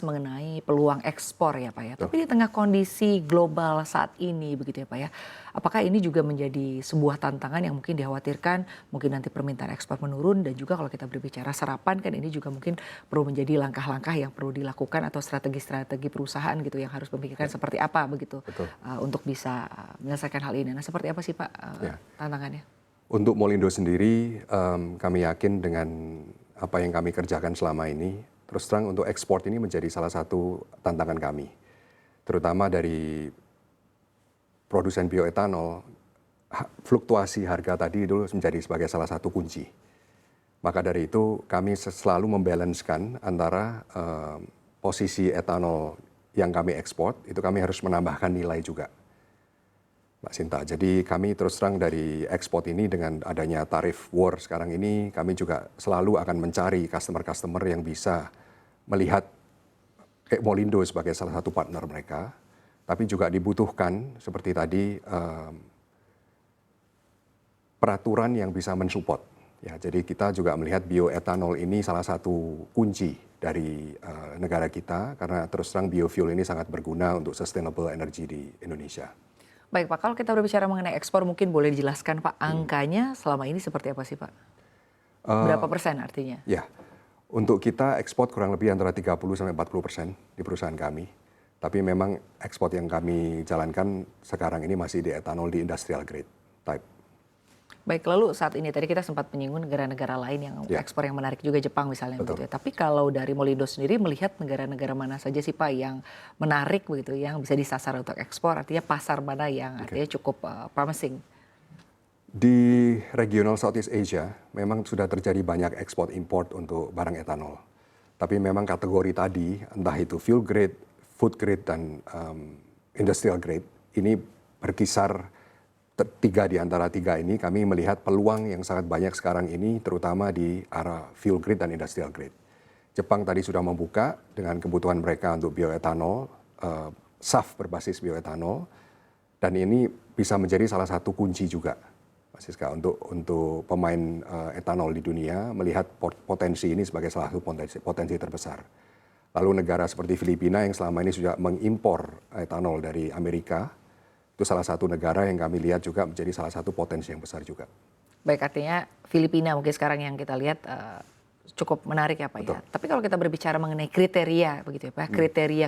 mengenai peluang ekspor ya Pak ya. Betul. Tapi di tengah kondisi global saat ini begitu ya Pak ya. Apakah ini juga menjadi sebuah tantangan yang mungkin dikhawatirkan mungkin nanti permintaan ekspor menurun dan juga kalau kita berbicara serapan kan ini juga mungkin perlu menjadi langkah-langkah yang perlu dilakukan atau strategi-strategi perusahaan gitu yang harus memikirkan seperti apa begitu Betul. untuk bisa menyelesaikan hal ini. Nah seperti apa sih Pak tantangannya? Untuk Molindo sendiri, kami yakin dengan apa yang kami kerjakan selama ini, terus terang untuk ekspor ini menjadi salah satu tantangan kami. Terutama dari produsen bioetanol, fluktuasi harga tadi itu menjadi sebagai salah satu kunci. Maka dari itu kami selalu membalancekan antara posisi etanol yang kami ekspor, itu kami harus menambahkan nilai juga. Mbak Sinta, jadi kami terus terang dari ekspor ini dengan adanya tarif war sekarang ini, kami juga selalu akan mencari customer-customer yang bisa melihat Molindo sebagai salah satu partner mereka, tapi juga dibutuhkan seperti tadi peraturan yang bisa mensupport. Ya, jadi kita juga melihat bioetanol ini salah satu kunci dari negara kita karena terus terang biofuel ini sangat berguna untuk sustainable energy di Indonesia. Baik Pak, kalau kita berbicara mengenai ekspor mungkin boleh dijelaskan Pak angkanya selama ini seperti apa sih Pak? Berapa persen artinya? Ya, untuk kita ekspor kurang lebih antara 30-40% di perusahaan kami. Tapi memang ekspor yang kami jalankan sekarang ini masih di etanol di industrial grade type. Baik, lalu saat ini tadi kita sempat menyinggung negara-negara lain yang ekspor yang menarik juga Jepang misalnya begitu ya. Tapi kalau dari Molindo sendiri melihat negara-negara mana saja sih Pak yang menarik begitu, yang bisa disasar untuk ekspor, artinya pasar mana yang artinya cukup promising? Di regional Southeast Asia memang sudah terjadi banyak ekspor import untuk barang etanol. Tapi memang kategori tadi, entah itu fuel grade, food grade, dan industrial grade, ini berkisar tiga di antara tiga ini kami melihat peluang yang sangat banyak sekarang ini terutama di arah fuel grade dan industrial grade. Jepang tadi sudah membuka dengan kebutuhan mereka untuk bioetanol, SAF berbasis bioetanol, dan ini bisa menjadi salah satu kunci juga, Mas Siska, untuk pemain etanol di dunia melihat potensi ini sebagai salah satu potensi terbesar. Lalu negara seperti Filipina yang selama ini sudah mengimpor etanol dari Amerika, itu salah satu negara yang kami lihat juga menjadi salah satu potensi yang besar juga. Baik, artinya Filipina mungkin sekarang yang kita lihat cukup menarik ya Pak ya. Tapi kalau kita berbicara mengenai kriteria begitu ya Pak,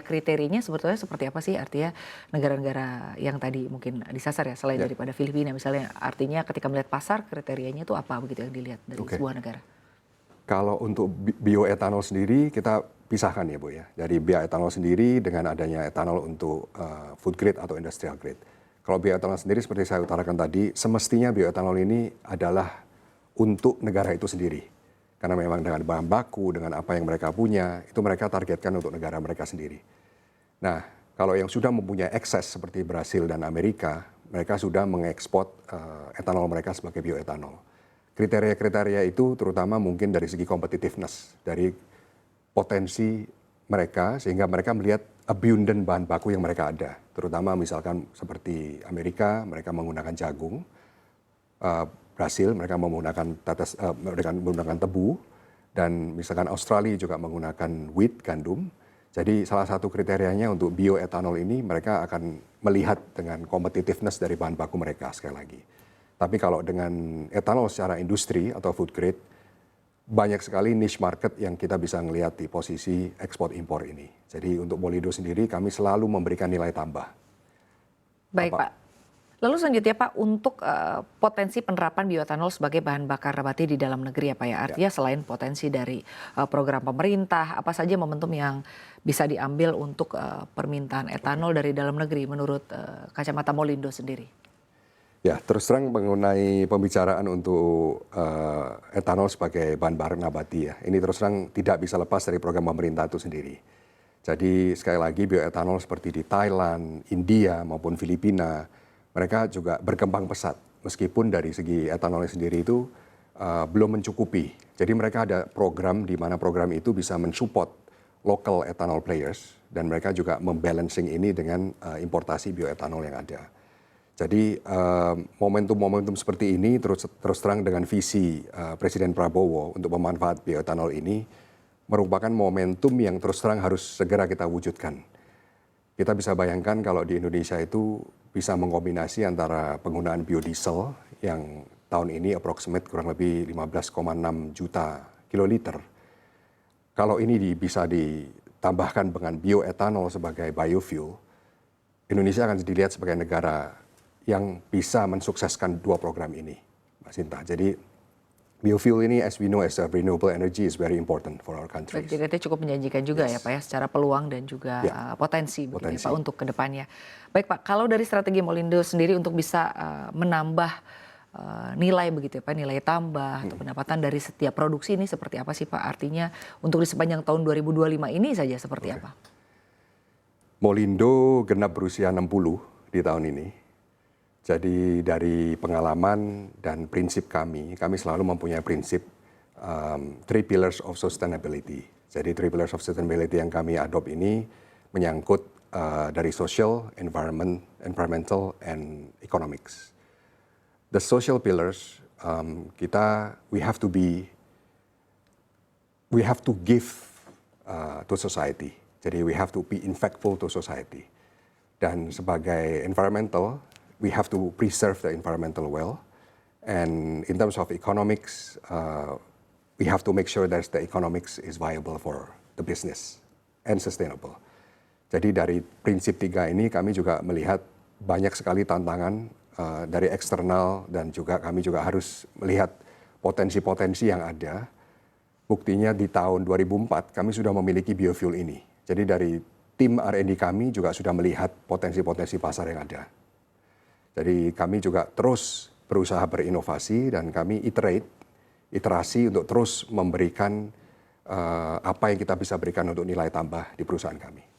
kriterianya sebetulnya seperti apa sih artinya negara-negara yang tadi mungkin disasar ya selain daripada Filipina misalnya, artinya ketika melihat pasar kriterianya itu apa begitu yang dilihat dari sebuah negara? Kalau untuk bioetanol sendiri kita pisahkan ya Bu ya, dari bioetanol sendiri dengan adanya etanol untuk food grade atau industrial grade. Kalau bioetanol sendiri seperti saya utarakan tadi, semestinya bioetanol ini adalah untuk negara itu sendiri. Karena memang dengan bahan baku, dengan apa yang mereka punya, itu mereka targetkan untuk negara mereka sendiri. Nah, kalau yang sudah mempunyai ekses seperti Brasil dan Amerika, mereka sudah mengekspor etanol mereka sebagai bioetanol. Kriteria-kriteria itu terutama mungkin dari segi competitiveness, dari potensi mereka sehingga mereka melihat abundant bahan baku yang mereka ada. Terutama misalkan seperti Amerika, mereka menggunakan jagung, Brasil mereka menggunakan tebu, dan misalkan Australia juga menggunakan wheat, gandum. Jadi salah satu kriterianya untuk bioetanol ini mereka akan melihat dengan competitiveness dari bahan baku mereka sekali lagi. Tapi kalau dengan etanol secara industri atau food grade, banyak sekali niche market yang kita bisa melihat di posisi ekspor impor ini. Jadi untuk Molindo sendiri kami selalu memberikan nilai tambah. Baik Pak. Lalu selanjutnya Pak, untuk potensi penerapan bioetanol sebagai bahan bakar nabati di dalam negeri ya Pak ya. Artinya selain potensi dari program pemerintah, apa saja momentum yang bisa diambil untuk permintaan etanol dari dalam negeri menurut kacamata Molindo sendiri? Ya, terus terang mengenai pembicaraan untuk etanol sebagai bahan bakar nabati ya, ini terus terang tidak bisa lepas dari program pemerintah itu sendiri. Jadi sekali lagi bioetanol seperti di Thailand, India maupun Filipina, mereka juga berkembang pesat. Meskipun dari segi etanolnya sendiri itu belum mencukupi. Jadi mereka ada program di mana program itu bisa mensupport local ethanol players dan mereka juga membalancing ini dengan importasi bioetanol yang ada. Jadi momentum-momentum seperti ini terus terang dengan visi Presiden Prabowo untuk memanfaat bioetanol ini merupakan momentum yang terus terang harus segera kita wujudkan. Kita bisa bayangkan kalau di Indonesia itu bisa mengkombinasi antara penggunaan biodiesel yang tahun ini approximate kurang lebih 15,6 juta kiloliter. Kalau ini bisa ditambahkan dengan bioetanol sebagai biofuel, Indonesia akan dilihat sebagai negara yang bisa mensukseskan dua program ini, Mbak Sinta. Jadi biofuel ini, as we know, as a renewable energy is very important for our country. Baik, jadi cukup menjanjikan juga ya Pak ya, secara peluang dan juga potensi begitu ya Pak untuk kedepannya. Baik Pak, kalau dari strategi Molindo sendiri untuk bisa menambah nilai begitu ya Pak, nilai tambah atau pendapatan dari setiap produksi ini seperti apa sih Pak? Artinya untuk di sepanjang tahun 2025 ini saja seperti apa? Molindo genap berusia 60 di tahun ini. Jadi dari pengalaman dan prinsip kami selalu mempunyai prinsip 3 pillars of sustainability. Jadi 3 pillars of sustainability yang kami adopt ini menyangkut dari social, environmental, and economics. The social pillars we have to give to society. Jadi we have to be impactful to society. Dan sebagai environmental, we have to preserve the environmental well, and in terms of economics, we have to make sure that the economics is viable for the business and sustainable. Jadi dari prinsip 3 ini kami juga melihat banyak sekali tantangan dari eksternal dan juga kami juga harus melihat potensi-potensi yang ada. Buktinya di tahun 2004 kami sudah memiliki biofuel ini. Jadi dari tim R&D kami juga sudah melihat potensi-potensi pasar yang ada. Jadi kami juga terus berusaha berinovasi dan kami iterasi untuk terus memberikan apa yang kita bisa berikan untuk nilai tambah di perusahaan kami.